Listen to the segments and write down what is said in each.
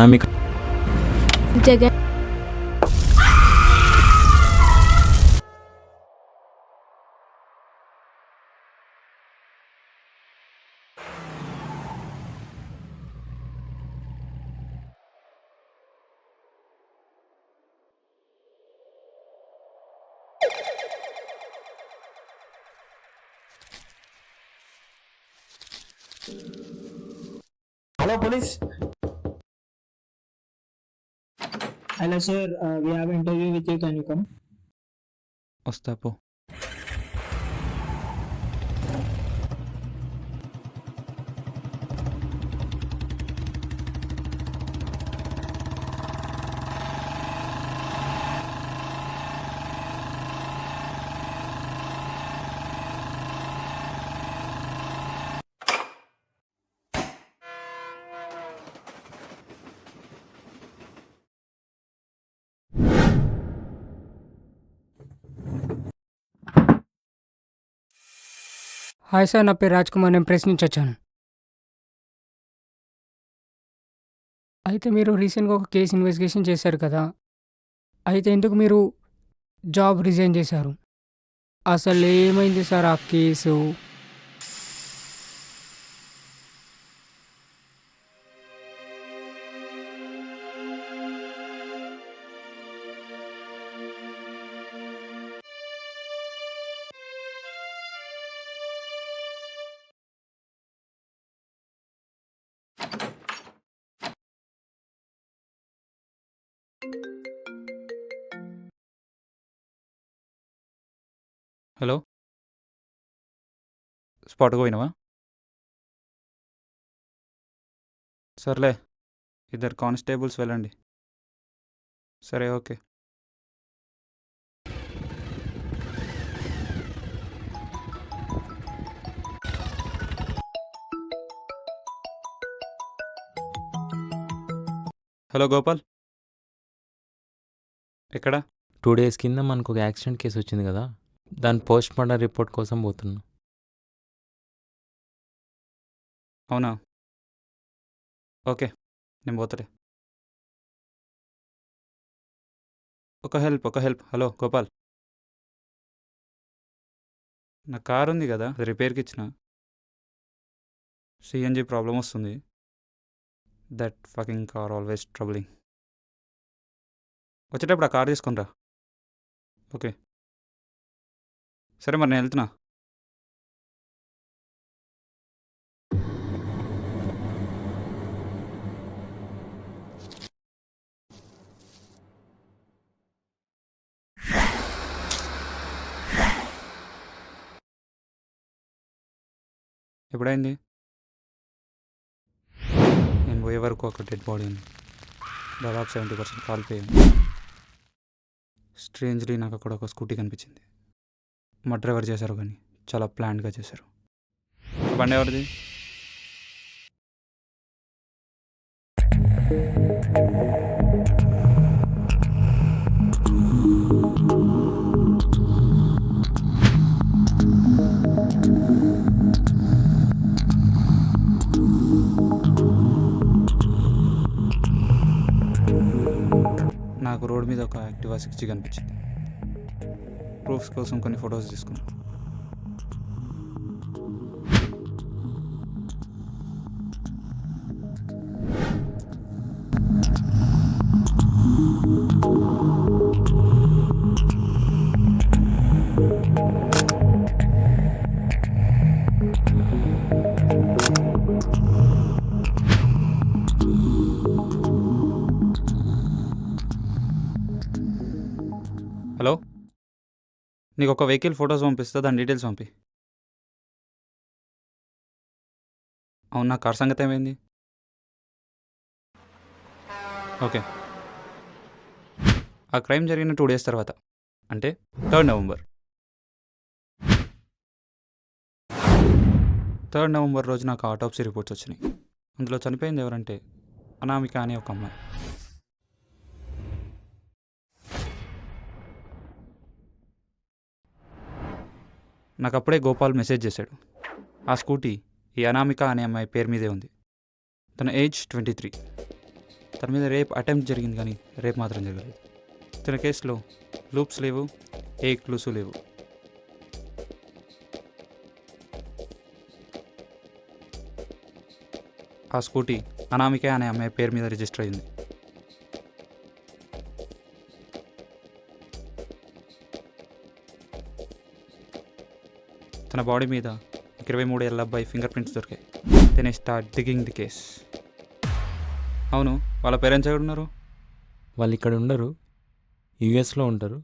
Anamika Jagan Hello, police. Hello sir, we have interview with you. Can you come? వస్తా పో. Hi sir, నా పేరు రాజ్ కుమార్. నేను ప్రెస్ నుంచి వచ్చాను. అయితే మీరు రీసెంట్గా ఒక కేసు ఇన్వెస్టిగేషన్ చేశారు కదా, అయితే ఎందుకు మీరు జాబ్ రిజైన్ చేశారు? అసలు ఏమైంది సార్ ఆ కేసు? హలో, స్పాట్కి పోయినావా? సర్లే, ఇద్దరు కానిస్టేబుల్స్ వెళ్ళండి. సరే, ఓకే. హలో గోపాల్, ఎక్కడ? 2 days కింద మనకు ఒక యాక్సిడెంట్ కేసు వచ్చింది కదా, దాని పోస్ట్ మార్టం రిపోర్ట్ కోసం పోతున్నా. అవునా, ఓకే, నేను పోతలే. ఒక హెల్ప్. హలో గోపాల్, నా కార్ ఉంది కదా, అది రిపేర్కి ఇచ్చిన. సిఎన్జి ప్రాబ్లం వస్తుంది. That fucking car always troubling. వచ్చేటప్పుడు ఆ కార్ తీసుకొని రా. ఓకే, సరే మరి నేను వెళ్తున్నా. ఎప్పుడైంది? నేను పోయే వరకు ఒక డెడ్ బాడీ ఉంది. దాదాపు 70% కాలిపోయాను. స్ట్రేంజ్లీ నాకు అక్కడ ఒక స్కూటీ కనిపించింది. మా డ్రైవర్ చేశారు, కానీ చాలా ప్లాన్డ్గా చేశారు. బండి ఎవరిది? నాకు రోడ్ మీద ఒక యాక్టివా 60 కనిపించింది. ప్రూఫ్స్ కోసం కొన్ని ఫొటోస్ తీసుకున్నాను. హలో, నీకు ఒక వెహికల్ ఫొటోస్ పంపిస్తా, దాని డీటెయిల్స్ పంపి. అవును, నా కార్ సంగతి ఏమైంది? ఓకే, ఆ క్రైమ్ జరిగిన 2 days తర్వాత, అంటే 3rd November. 3rd November రోజు నాకు ఆటోప్సీ రిపోర్ట్స్ వచ్చినాయి. అందులో చనిపోయింది ఎవరంటే అనామిక అనే ఒక అమ్మాయి. నాకు అప్పుడే గోపాల్ మెసేజ్ చేశాడు. ఆ స్కూటీ ఈ అనామిక అనే అమ్మాయి పేరు మీదే ఉంది. తన ఏజ్ 23. తన మీద రేప్ అటెంప్ట్ జరిగింది కానీ రేప్ మాత్రం జరగలేదు. తన కేసులో లూప్స్ లేవు, ఏ క్లూసు లేవు. ఆ స్కూటీ అనామిక అనే అమ్మాయి పేరు మీద రిజిస్టర్ అయింది. తన బాడీ మీద 23 ఏళ్ళ అబ్బాయి ఫింగర్ ప్రింట్స్ దొరికాయి. Then I start digging the case. అవును, వాళ్ళ పేరెంట్స్ ఎక్కడ ఉన్నారు? వాళ్ళు ఇక్కడ ఉండరు, యూఎస్లో ఉంటారు.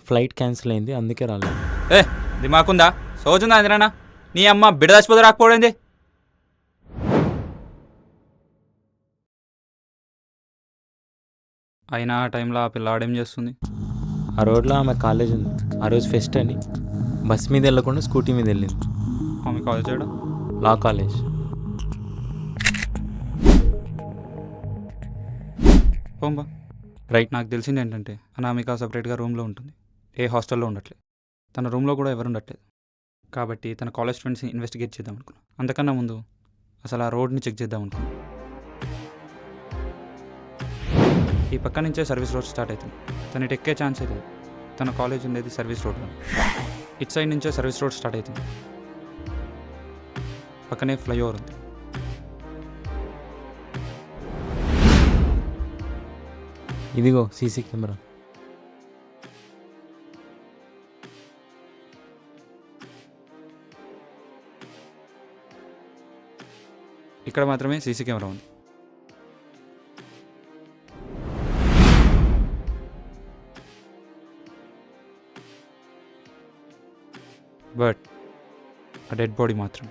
ఫ్లైట్ క్యాన్సిల్ అయింది, అందుకే రాలేదు. ఏ దిమాకుందా, సోచుందా అందిరానా? నీ అమ్మ బిడదాచిపోతే రాకపోవడంది. అయినా ఆ టైంలో ఆ పిల్ల ఆడేం చేస్తుంది? ఆ రోడ్లో ఆమె కాలేజ్ ఉంది. ఆ రోజు ఫెస్ట్ అని బస్ మీద వెళ్ళకుండా స్కూటీ మీద వెళ్ళింది. ఆమె కాల్ చేయడం లా కాలేజ్. పోంబా. రైట్, నాకు తెలిసింది ఏంటంటే అనామిక సపరేట్గా రూమ్లో ఉంటుంది, ఏ హాస్టల్లో ఉండట్లేదు. తన రూమ్లో కూడా ఎవరు ఉండట్లేదు. కాబట్టి తన కాలేజ్ ఫ్రెండ్స్ని ఇన్వెస్టిగేట్ చేద్దాం అనుకున్నాను. అంతకన్నా ముందు అసలు ఆ రోడ్ని చెక్ చేద్దాం అనుకున్నాను. ఈ పక్క నుంచే సర్వీస్ రోడ్ స్టార్ట్ అవుతుంది. తను ఇటు ఎక్కే ఛాన్సే లేదు. తన కాలేజ్ ఉండేది సర్వీస్ రోడ్లో. ఇటు సైడ్ నుంచే సర్వీస్ రోడ్ స్టార్ట్ అవుతుంది. పక్కనే ఫ్లైఓవర్ ఉంది. ఇదిగో సీసీ కెమెరా. ఇక్కడ మాత్రమే సీసీ కెమెరా ఉంది. బట్ ఆ డెడ్ బాడీ మాత్రం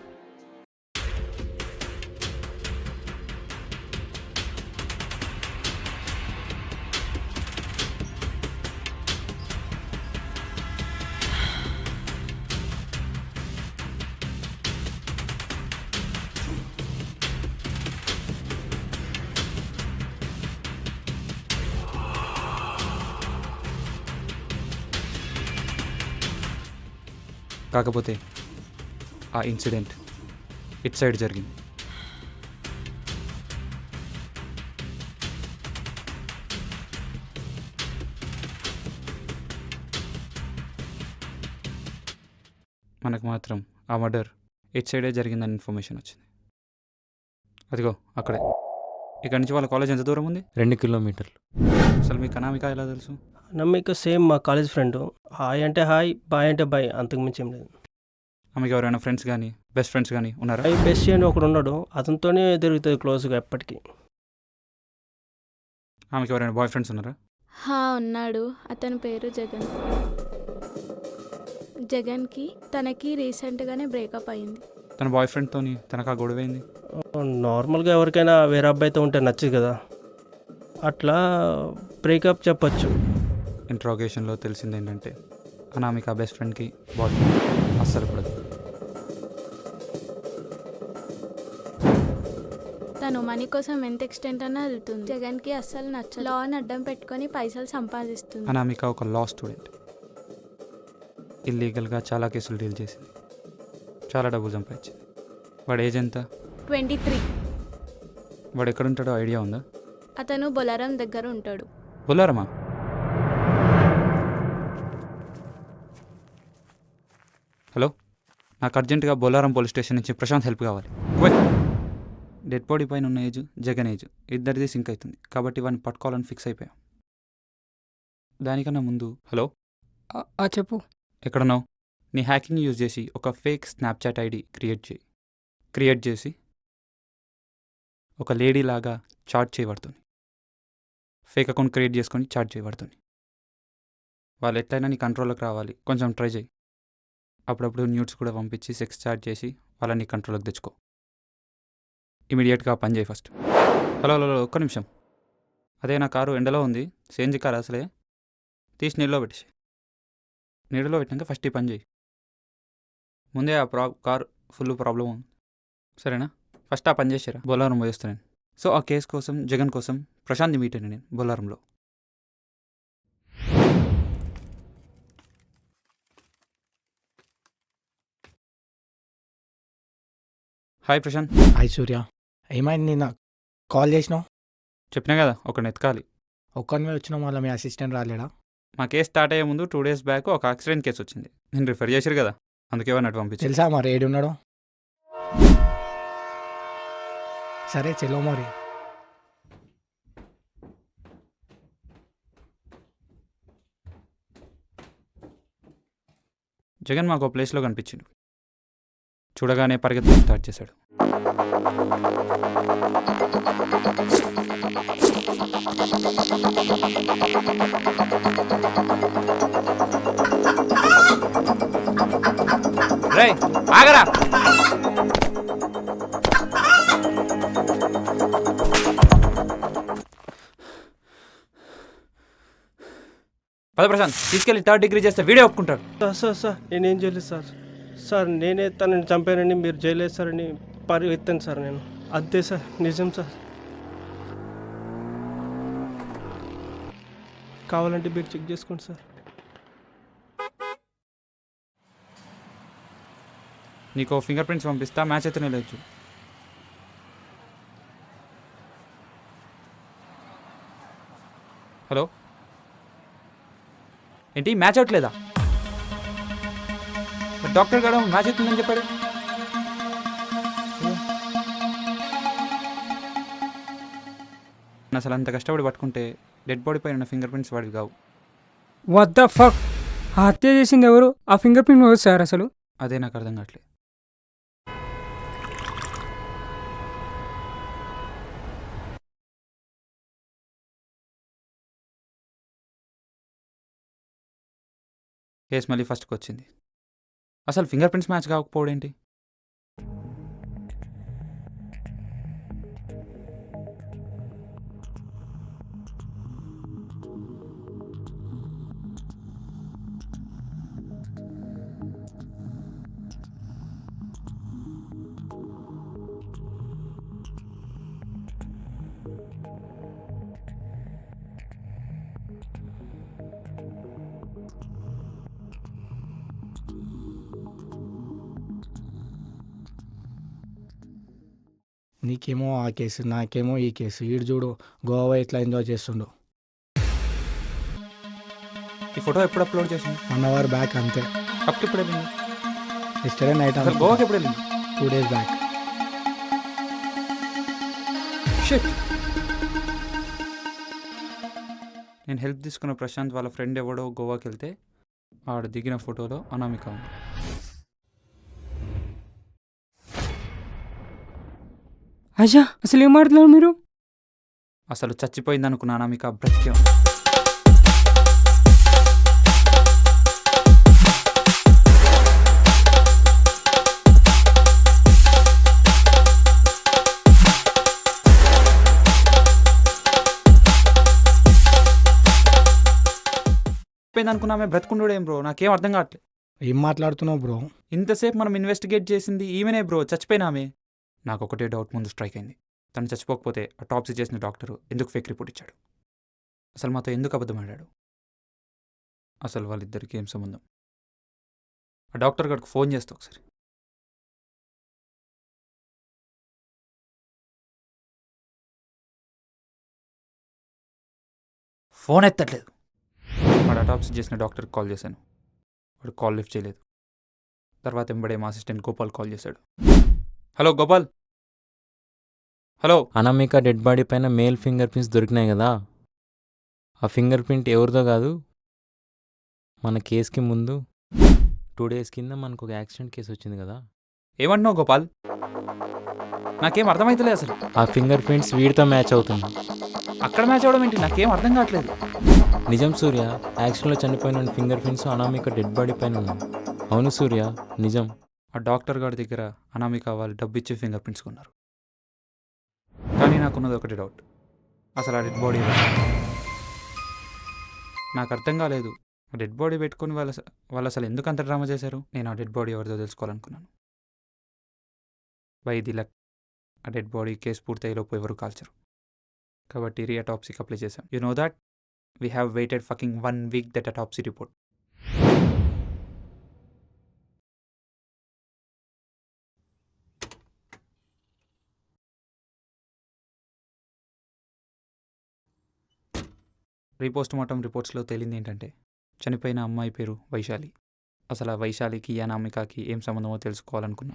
కాకపోతే ఆ ఇన్సిడెంట్ ఇట్ సైడ్ జరిగింది. మనకు మాత్రం ఆ మర్డర్ ఇట్ సైడే జరిగిందని ఇన్ఫర్మేషన్ వచ్చింది. అదిగో అక్కడే. ఇక్కడ నుంచి వాళ్ళ కాలేజ్ ఎంత దూరం ఉంది? 2 కిలోమీటర్లు. అసలు మీకు అనామిక ఎలా తెలుసు? నమ్మిక సేమ్ మా కాలేజ్ ఫ్రెండ్. హాయ్ అంటే హాయ్, బాయ్ అంటే బాయ్, అంతకుమించి ఏం లేదు. ఆమెకి ఎవరైనా ఫ్రెండ్స్ కానీ బెస్ట్ ఫ్రెండ్స్ కానీ ఉన్నారా? హాయ్ బెస్ట్ అని ఒకడు ఉన్నాడు, అతనితోనే తిరుగుతుంది క్లోజ్గా ఎప్పటికీ. ఆమెకి ఎవరైనా బాయ్ ఫ్రెండ్స్ ఉన్నారా? ఉన్నాడు. అతని పేరు జగన్. జగన్కి తనకి రీసెంట్గానే బ్రేకప్ అయింది. తన బాయ్ ఫ్రెండ్తోని తనకు ఆ గొడవైంది. నార్మల్గా ఎవరికైనా వేరే అబ్బాయితో ఉంటే నచ్చదు కదా, అట్లా బ్రేకప్ చెప్పచ్చు. ఇంట్రాగేషన్లో తెలిసింది ఏంటంటే అనామిక బెస్ట్ ఫ్రెండ్కి బాయ్ ఫ్రెండ్ అస్సలు పడదు. తను మనీ కోసం ఎంత ఎక్స్టెంట్ అన్నా వెళ్తుంది. జగన్కి అస్సలు నచ్చదు. లా అని అడ్డం పెట్టుకొని పైసలు సంపాదిస్తుంది. అనామిక ఒక లా స్టూడెంట్. ఇల్లీగల్గా చాలా కేసులు డీల్ చేసింది, చాలా డబ్బులు సంపాదించింది. వాడు ఏజ్ ఎంత? 23. వాడు ఎక్కడుంటాడో ఐడియా ఉందా? అతను బొలారం దగ్గర ఉంటాడు. బొల్లారమా? హలో, నాకు అర్జెంటుగా బొల్లారం పోలీస్ స్టేషన్ నుంచి ప్రశాంత్ హెల్ప్ కావాలి. డెడ్ బాడీ పైన ఉన్న ఏజ్ జగన్ ఏజ్ ఇద్దరిది సింక్ అవుతుంది. కాబట్టి వాడిని పట్టుకోవాలని ఫిక్స్ అయిపోయాం. దానికన్నా ముందు హలో చెప్పు. ఎక్కడున్నావు? నీ హ్యాకింగ్ యూజ్ చేసి ఒక ఫేక్ స్నాప్చాట్ ఐడి క్రియేట్ చేసి ఒక లేడీ లాగా చాట్ చేయబడుతుంది. ఫేక్ అకౌంట్ క్రియేట్ చేసుకొని చాట్ చేయబడుతుంది. వాళ్ళు ఎట్లయినా నీ కంట్రోల్లోకి రావాలి, కొంచెం ట్రై చేయి. అప్పుడప్పుడు న్యూడ్స్ కూడా పంపించి సెక్స్ చాట్ చేసి వాళ్ళని కంట్రోల్లోకి తెచ్చుకో. ఇమీడియట్గా పని చేయి ఫస్ట్. హలో హలో ఒక్క నిమిషం. అదే నా కారు ఎండలో ఉంది, సేంజి కారు అసలే, తీసి నీళ్ళలో పెట్టేసి. నీళ్ళలో పెట్టినాక ఫస్ట్ ఈ పని చేయి. ముందే ఆ కార్ ఫుల్ ప్రాబ్లం ఉంది, సరేనా? ఫస్ట్ ఆ పని చేసారా, బొల్లారం పోయేస్తాను. సో ఆ కేసు కోసం జగన్ కోసం ప్రశాంత్ని మీట్ అయినా నేను బొల్లారంలో. హాయ్ ప్రశాంత్. హాయ్ సూర్య, ఏమైంది? నాకు కాల్ చేసినావు? చెప్పినా కదా ఒకరిని ఎతకాలి. ఒక్కనివే వచ్చిన మళ్ళీ మీ అసిస్టెంట్ రాలేడా? మా కేసు స్టార్ట్ అయ్యే ముందు 2 days బ్యాక్ ఒక యాక్సిడెంట్ కేసు వచ్చింది. నేను రిఫర్ చేశారు కదా, అందుకే అన్నట్టు పంపించాను. తెలుసా మరి ఏడు ఉన్నాడో? సరే చెల్లో మరి. జగన్ మాకు ప్లేస్లో కనిపించిండు. చూడగానే పరిగెత్తడం స్టార్ట్ చేశాడు. రేయ్ ఆగరా! పద ప్రశాంత్, తీసుకెళ్ళి 3rd degree చేస్తే వీడియో ఒప్పుకుంటాడు. సార్ నేనేం చేయలేదు సార్. సార్ నేనే తనని చంపానని మీరు చేయలేస్తారని పరిగెత్తాను సార్ నేను. అంతే సార్, నిజం సార్. కావాలంటే మీరు చెక్ చేసుకోండి సార్. నీకు ఫింగర్ ప్రింట్స్ పంపిస్తా, మ్యాచ్ అయితేనే లేదు. హలో, ఏంటి మ్యాచ్ అవట్లేదా? డాక్టర్ గారు మ్యాచ్ అవుతుందని చెప్పాడు. అసలు అంత కష్టపడి పట్టుకుంటే డెడ్ బాడీ పైన ఫింగర్ ప్రింట్స్ వాడివి కావు. What the fuck! ఆ హత్య చేసింది ఎవరు? ఆ ఫింగర్ ప్రింట్ ఎవరు సార్ అసలు? అదే నాకు అర్థం కావట్లేదు. కేసు మళ్ళీ ఫస్ట్కి వచ్చింది. అసలు ఫింగర్ ప్రింట్స్ మ్యాచ్ కాకపోవడం ఏంటి? నీకేమో ఆ కేసు, నాకేమో ఈ కేసు. ఈడు చూడు గోవా ఎట్లా ఎంజాయ్ చేస్తుండు. ఈ ఫోటో ఎప్పుడు అప్లోడ్ చేసింది? 1 hour బ్యాక్ అంతే. కప్కి ఎప్పుడు వెళ్ళింది? ఎస్టర్డే నైట్ అసలు గోవాకి ఎప్పుడు వెళ్ళింది? 2 days బ్యాక్. షిట్! నేను హెల్ప్ తీసుకున్న ప్రశాంత్ వాళ్ళ ఫ్రెండ్ ఎవడో గోవాకి వెళ్తే ఆడు దిగిన ఫోటోలో అనామిక ఉంది. అయ్యా, అసలు ఏం మాట్లాడుతున్నారు మీరు? అసలు చచ్చిపోయింది అనుకున్న అనామిక బ్రతికే ఉంది. అనుకున్నా ఆమె బ్రతుకుండడు ఏం బ్రో, నాకేం అర్థం కావట్లేదు. ఏం మాట్లాడుతున్నావు బ్రో? ఇంతసేపు మనం ఇన్వెస్టిగేట్ చేసింది ఈమెనే బ్రో, చచ్చిపోయిన ఆమె. నాకు ఒకటే డౌట్ ముందు స్ట్రైక్ అయింది. తను చచ్చిపోకపోతే ఆ టాప్సీ చేసిన డాక్టరు ఎందుకు ఫేక్ రిపోర్ట్ ఇచ్చాడు? అసలు మాతో ఎందుకు అబద్ధం ఆడాడు? అసలు వాళ్ళిద్దరికి ఏం సంబంధం? ఆ డాక్టర్ గారికి ఫోన్ చేస్తా ఒకసారి. ఫోన్ ఎత్తట్లేదు. వాడు అటాప్సీ చేసిన డాక్టర్కి కాల్ చేశాను, వాడు కాల్ లిఫ్ట్ చేయలేదు. తర్వాత ఎంబడే మా అసిస్టెంట్ గోపాల్ కాల్ చేశాడు. Hello Gopal. Hello. Anamika dead body పైన మేల్ ఫింగర్ ప్రింట్స్ దొరికినాయి కదా, ఆ ఫింగర్ ప్రింట్ ఎవరిదో కాదు, మన కేసుకి ముందు 2 days కింద మనకు ఒక యాక్సిడెంట్ కేసు వచ్చింది కదా. ఏమంటున్నావు గోపాల్? నాకేం అర్థమైతలేదు అసలు. ఆ ఫింగర్ ప్రింట్స్ వీడితో మ్యాచ్ అవుతుంది. అక్కడ మ్యాచ్ అవడం ఏంటి? నాకేం అర్థం కావట్లేదు. నిజం సూర్య, యాక్సిడెంట్లో చనిపోయిన finger prints Anamika dead body పైన ఉన్నాయి. అవును సూర్య, నిజం. ఆ డాక్టర్ గారి దగ్గర అనామిక వాళ్ళు డబ్బు ఇచ్చి ఫింగర్ ప్రింట్స్ కొన్నారు. కానీ నాకున్నది ఒకటి డౌట్, అసలు ఆ డెడ్ బాడీ నాకు అర్థం కాలేదు. ఆ డెడ్ బాడీ పెట్టుకుని వాళ్ళు అసలు ఎందుకు అంత డ్రామా చేశారు? నేను ఆ డెడ్ బాడీ ఎవరిదో తెలుసుకోవాలనుకున్నాను. బై ది లక్ ఆ డెడ్ బాడీ కేసు పూర్తయ్యేలోపు ఎవరు కాల్చరు. కాబట్టి రీఅటాప్సీకి అప్లై చేశాం. You know that we have waited fucking 1 week that autopsy report. Re post mortem రిపోర్ట్స్లో తేలింది ఏంటంటే చనిపోయిన అమ్మాయి పేరు వైశాలి. అసలు ఆ వైశాలికి అనామికకి ఏం సంబంధమో తెలుసుకోవాలనుకున్నా.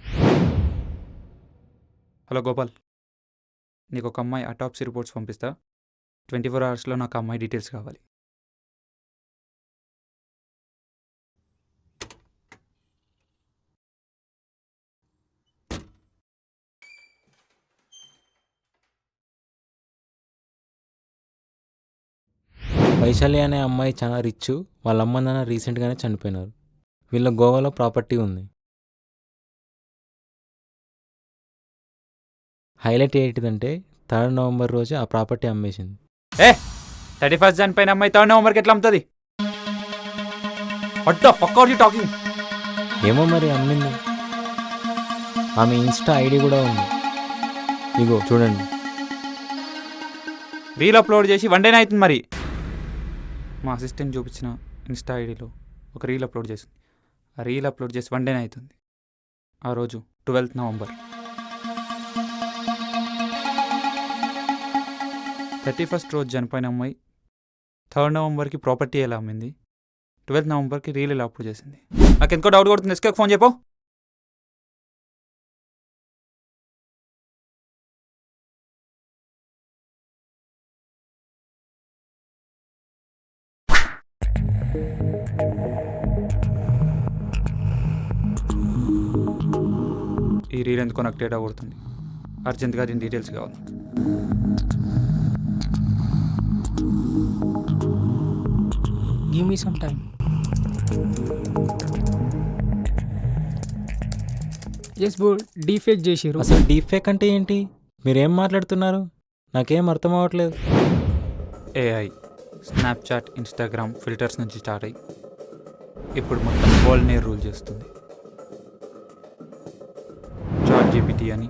హలో గోపాల్, నీకు ఒక అమ్మాయి అటాప్సీ రిపోర్ట్స్ పంపిస్తా. 24 అవర్స్లో నాకు ఆ అమ్మాయి డీటెయిల్స్ కావాలి. వైశాలి అనే అమ్మాయి చాలా రిచ్. వాళ్ళ అమ్మ నాన్న రీసెంట్గానే చనిపోయినారు. వీళ్ళ గోవాలో ప్రాపర్టీ ఉంది. హైలైట్ ఏంటిదంటే 3 నవంబర్ రోజు ఆ ప్రాపర్టీ అమ్మేసింది. 31st చనిపోయిన అమ్మాయి 3 నవంబర్కి ఎట్లా అమ్ముతుంది? What the fuck are you talking? ఏమో మరి అమ్మింది. ఆమె ఇన్స్టా ఐడి కూడా ఉంది. ఇగో చూడండి. రీల్ అప్లోడ్ చేసి 1 డేనే అవుతుంది. మరి మా అసిస్టెంట్ చూపించిన ఇన్స్టా ఐడిలో ఒక రీల్ అప్లోడ్ చేసింది. ఆ రీల్ అప్లోడ్ చేసి 1 డేనే అవుతుంది. ఆ రోజు 12th నవంబర్. 31st రోజు చనిపోయిన అమ్మాయి 3rd నవంబర్కి ప్రాపర్టీ ఎలా అమ్మింది, 12th నవంబర్కి రీల్ ఎలా అప్లోడ్ చేసింది? నాకు ఎందుకో డౌట్ కొడుతుంది. ఎస్కే ఫోన్ చెప్పు. ఈ రీల్ ఎందుకో నాకు డేటా కొడుతుంది. అర్జెంట్గా దీని డీటెయిల్స్ కావాలి. Give me some time. Yes bro, deepfake చేసిర్రు. అసలు డీఫేక్ అంటే ఏంటి? మీరేం మాట్లాడుతున్నారు? నాకేం అర్థం అవ్వట్లేదు. ఏఐ స్నాప్చాట్, ఇన్స్టాగ్రామ్ ఫిల్టర్స్ నుంచి స్టార్ట్ అయ్యి ఇప్పుడు మొత్తం వరల్డ్నే రూల్ చేస్తుంది. చాట్ జీపీటీ అని,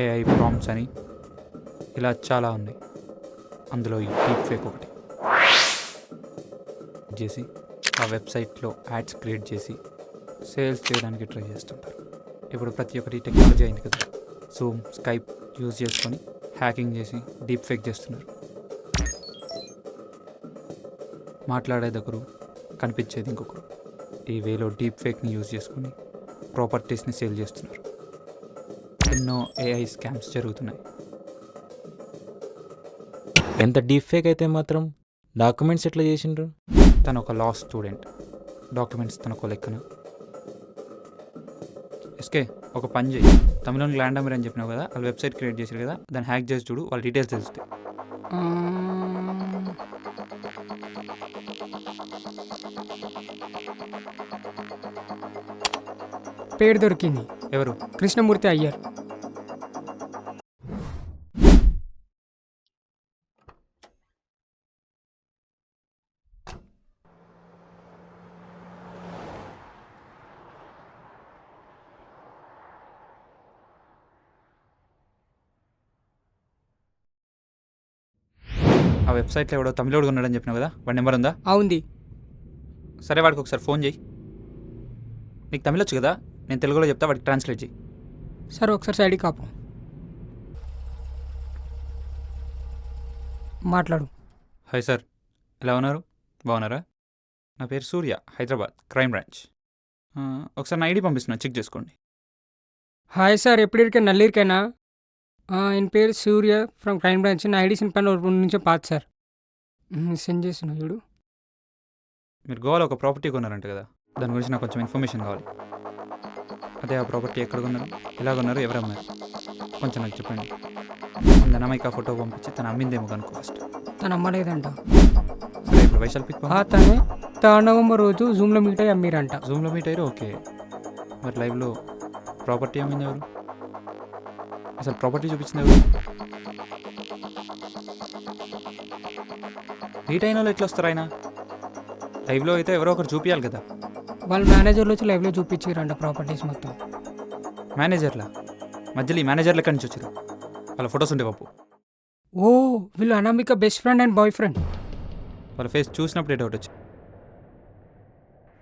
ఏఐ ప్రాంప్ట్స్ అని, ఇలా చాలా ఉన్నాయి. అందులో ఈ డీప్ ఫేక్ ఒకటి చేసి ఆ వెబ్సైట్లో యాడ్స్ క్రియేట్ చేసి సేల్స్ చేయడానికి ట్రై చేస్తుంటారు. ఇప్పుడు ప్రతి ఒక్కటి టెక్నాలజీ అయింది కదా. జూమ్, స్కైప్ యూజ్ చేసుకొని హ్యాకింగ్ చేసి డీప్ ఫేక్ చేస్తున్నారు. మాట్లాడేది ఒకరు, కనిపించేది ఇంకొకరు. ఈ వేలో డీప్ ఫేక్ని యూజ్ చేసుకొని ప్రాపర్టీస్ని సేల్ చేస్తున్నారు. ఎన్నో ఏఐ స్కామ్స్ జరుగుతున్నాయి. ఎంత డీఫేక్ అయితే మాత్రం డాక్యుమెంట్స్ ఎట్లా చేసిండ్రు? తను ఒక లా స్టూడెంట్, డాక్యుమెంట్స్ తనకు లెక్కన. ఎస్కే ఒక పని చేయి. తమిళంలో ల్యాండమర్ అని చెప్పినావు కదా, వాళ్ళు వెబ్సైట్ క్రియేట్ చేశారు కదా, దాన్ని హ్యాక్ చేసి చూడు, వాళ్ళ డీటెయిల్స్ తెలుస్తాయి. పేరు దొరికింది. ఎవరు? కృష్ణమూర్తి అయ్యర్. ఆ వెబ్సైట్లో ఎవడో తమిళోడు ఉన్నాడని చెప్పినావు కదా, వాడి నెంబర్ ఉందా? అవుంది. సరే, వాడికి ఒకసారి ఫోన్ చేయి. నీకు తమిళ వచ్చు కదా, నేను తెలుగులో చెప్తా, వాడికి ట్రాన్స్లేట్ చేయి. సార్ ఒకసారి సైడ్కి కాపు మాట్లాడు. హాయ్ సార్, ఎలా ఉన్నారు? బాగున్నారా? నా పేరు సూర్య, హైదరాబాద్ క్రైమ్ బ్రాంచ్. ఒకసారి నా ఐడి పంపిస్తున్నా, చెక్ చేసుకోండి. హాయ్ సార్, ఎప్పటికైనా నల్లిరికైనా ఎన్ పేరు సూర్య ఫ్రమ్ క్రైమ్ బ్రాంచ్. నా ఐడి సిన్ పైన నుంచే పాత్ సార్. సెండ్ చేస్తున్నా చూడు. మీరు గోవాలో ఒక ప్రాపర్టీ కొన్నారంట కదా, దాని గురించి నాకు కొంచెం ఇన్ఫర్మేషన్ కావాలి. అదే ఆ ప్రాపర్టీ ఎక్కడ కొన్నారు, ఎలా కొన్నారు, ఎవరు అమ్మారు, కొంచెం నాకు చెప్పండి. అంత నమైకా ఫోటో పంపించి తను అమ్మిందేమో కనుక్కో ఫస్ట్. తను అమ్మలేదంట. సరే, ఇప్పుడు వైశాల్ పిక్ తనే 3 నవంబర్ రోజు జూమ్లో మీట్ అయ్యి అమ్మిరంట. జూమ్లో మీట్ అయ్యారు, ఓకే. మరి లైవ్లో ప్రాపర్టీ అమ్మింది ఎవరు? అసలు ప్రాపర్టీ చూపించింది ఎవరు? మీట్ అయిన వాళ్ళు ఎట్లా వస్తారు? ఆయన లైవ్లో అయితే ఎవరో ఒకరు చూపించాలి కదా. వాళ్ళ మేనేజర్లు వచ్చి లైవ్లో చూపించారంట ప్రాపర్టీస్ మొత్తం. మేనేజర్లా? మధ్యలో ఈ మేనేజర్లు ఎక్కడి నుంచి వచ్చారు? వాళ్ళ ఫొటోస్ ఉంటే పప్పు. ఓ, వీళ్ళు Anamika best friend and boy friend. వాళ్ళ ఫేస్ చూసినప్పుడే డౌట్ వచ్చింది.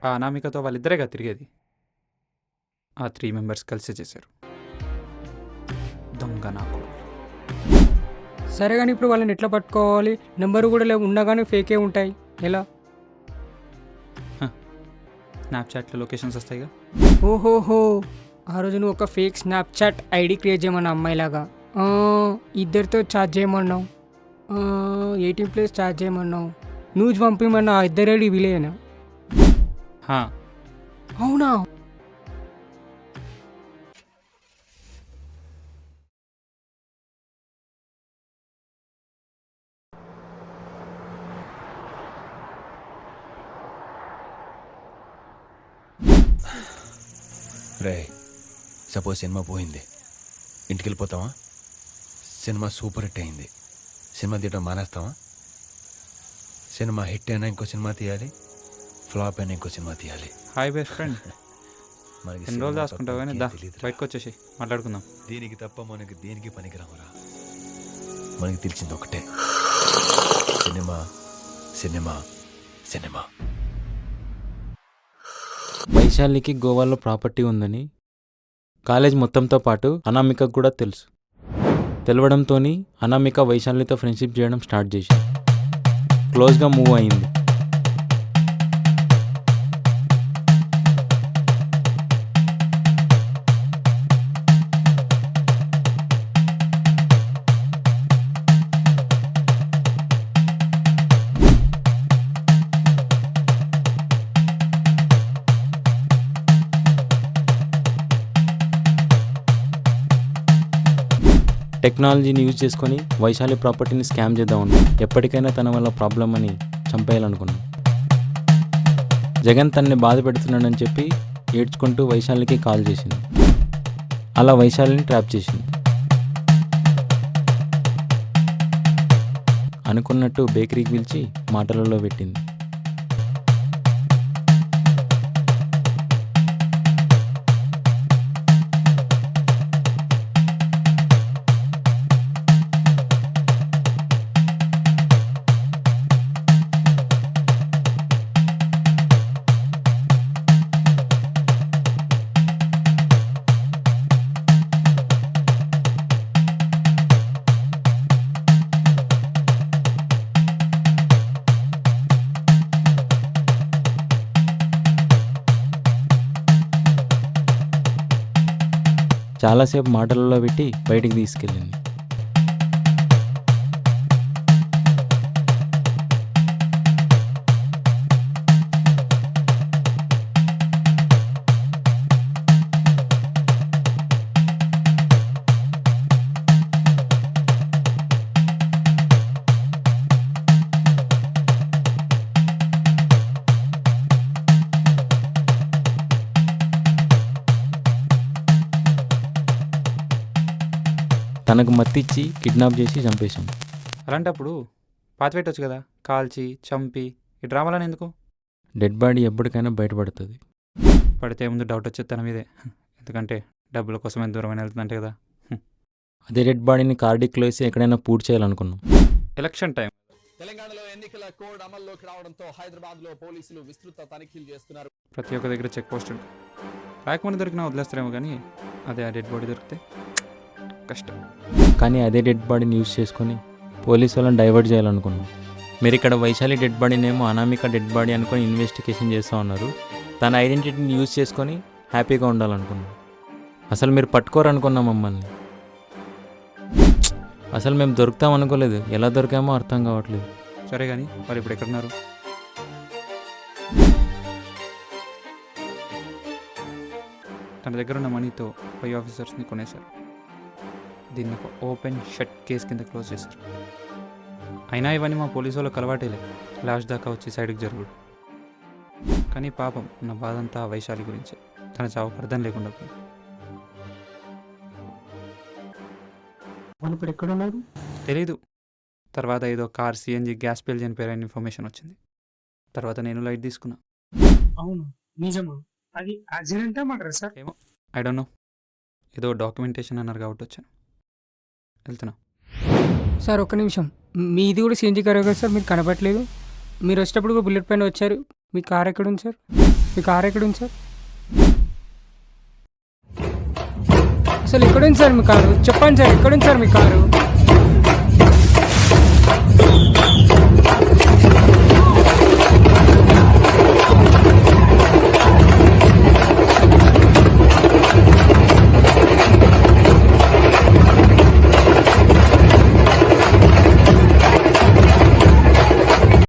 ఆ అనామికతో వాళ్ళిద్దరేగా తిరిగేది. ఆ 3 మెంబర్స్ కలిసి చేశారు. దొంగ నాకు సరే కానీ ఇప్పుడు వాళ్ళని ఎట్లా పట్టుకోవాలి? నెంబర్ కూడా లేవు, ఉన్నా కానీ ఫేకే ఉంటాయి, ఎలా? స్నాప్చాట్లో లొకేషన్స్ వస్తాయిగా. ఓహోహో, ఆ రోజు నువ్వు ఒక ఫేక్ స్నాప్చాట్ ఐడి క్రియేట్ చేయమన్నా అమ్మాయిలాగా. ఇద్దరితో చార్జ్ చేయమన్నావు, 18+ చార్జ్ చేయమన్నావు, న్యూస్ పంపిమన్నా, ఆ ఇద్దరు ఐడి విలేనా? హా, అవునా? రే, సపోజ్ సినిమా పోయింది, ఇంటికి వెళ్ళిపోతావా? సినిమా సూపర్ హిట్ అయింది, సినిమా తీయడం మానేస్తావా? సినిమా హిట్ అయినా ఇంకో సినిమా తీయాలి, ఫ్లాప్ అయినా ఇంకో సినిమా తీయాలి. Hi best friend. మనకి ఎన్ని రోజులు సినిమా దాచుకుంటావు తప్ప కానీ ఇంకేం దా తెలీదురా. బయటకు వచ్చేసి మాట్లాడుకుందాం. దీనికి తప్ప మనకి దేనికి పనికిరామురా. మనకి తెలిసింది ఒకటే, సినిమా సినిమా సినిమా. వైశాలికి గోవాలో ప్రాపర్టీ ఉందని కాలేజ్ మొత్తంతో పాటు అనామికకు కూడా తెలుసు. తెలవడంతో అనామిక వైశాలితో ఫ్రెండ్షిప్ చేయడం స్టార్ట్ చేసి క్లోజ్గా మూవ్ అయింది. టెక్నాలజీని యూజ్ చేసుకొని వైశాలి ప్రాపర్టీని స్కామ్ చేద్దామని, ఎప్పటికైనా తన వల్ల ప్రాబ్లం అని చంపేయాలనుకున్నాను. జగన్ తనని బాధ పెడుతున్నాడని చెప్పి ఏడ్చుకుంటూ వైశాలికి కాల్ చేసింది. అలా వైశాలిని ట్రాప్ చేసింది. అనుకున్నట్టు బేకరీకి పిలిచి మాటలలో పెట్టింది. చాలాసేపు మాటలలో పెట్టి బయటికి తీసుకెళ్ళింది. తనకు మత్తిచ్చి కిడ్నాప్ చేసి చంపేశాం. అలాంటప్పుడు పాతిపెట్టొచ్చు కదా, కాల్చి చంపి. ఈ డ్రామాలని ఎందుకు? డెడ్ బాడీ ఎప్పటికైనా బయటపడుతుంది. పడితే ముందు డౌట్ వచ్చేది తన మీదే, ఎందుకంటే డబ్బుల కోసం ఎంత దూరమైన వెళ్తుందంటే కదా. అదే డెడ్ బాడీని కార్డిక్లో వేసి ఎక్కడైనా పూర్తి చేయాలనుకున్నాం. Election time. తెలంగాణలో ఎన్నికల కోడ్ అమల్లోకి రావడంతో హైదరాబాద్లో పోలీసులు విస్తృత తనిఖీలు చేస్తున్నారు. ప్రతి ఒక్క దగ్గర చెక్ పోస్ట్ ఉంటుంది. రాయకుండా దొరికినా వదిలేస్తారేమో, కానీ అదే ఆ డెడ్ బాడీ దొరికితే కష్టం. కానీ అదే డెడ్ బాడీని యూజ్ చేసుకొని పోలీసు వాళ్ళని డైవర్ట్ చేయాలనుకున్నాం. మీరు ఇక్కడ వైశాలి డెడ్ బాడీనేమో అనామిక డెడ్ బాడీ అనుకొని ఇన్వెస్టిగేషన్ చేస్తూ ఉన్నారు. తన ఐడెంటిటీని యూజ్ చేసుకొని హ్యాపీగా ఉండాలనుకున్నాం. అసలు మీరు పట్టుకోరనుకున్నాం మమ్మల్ని. అసలు మేము దొరుకుతాం అనుకోలేదు. ఎలా దొరికామో అర్థం కావట్లేదు. సరే కానీ వాళ్ళు ఇప్పుడు ఎక్కడున్నారు? తన దగ్గర ఉన్న మనీతో 5 ఆఫీసర్స్ని కొనేశారు. దీన్ని ఒక ఓపెన్ షట్ కేసు కింద క్లోజ్ చేశారు. అయినా ఇవన్నీ మా పోలీసు వాళ్ళకి అలవాటేలే, లాస్ట్ దాకా వచ్చి సైడ్కి జరుగుడు. కానీ పాపం నా బాధ అంతా వైశాలి గురించే. తన చావుకు అర్థం లేకుండా పోయింది. వాళ్ళు ఇప్పుడు ఎక్కడున్నారు? తెలీదు. తర్వాత ఏదో కార్ సిఎన్జి గ్యాస్ పేల్ చనిపోయారని ఇన్ఫర్మేషన్ వచ్చింది. తర్వాత నేను లైట్ తీసుకున్నా. అవును, నిజమా? అది యాక్సిడెంటా మాట్లాడారు సార్? ఏమో, ఐ డోంట్ నో. ఏదో డాక్యుమెంటేషన్ అన్నారు కాబట్టి వచ్చాను. వెళ్తున్నా. సార్ ఒక్క నిమిషం, మీది కూడా సిఎన్జీ కార్ కదా సార్? మీకు కనపట్లేదు. మీరు వచ్చేటప్పుడు కూడా బుల్లెట్ పైన వచ్చారు. మీ కార్ ఎక్కడుంది సార్? మీ కార్ ఎక్కడుంది సార్? అసలు ఎక్కడుంది సార్ మీ కారు? చెప్పండి సార్, ఎక్కడుంది సార్ మీ కారు?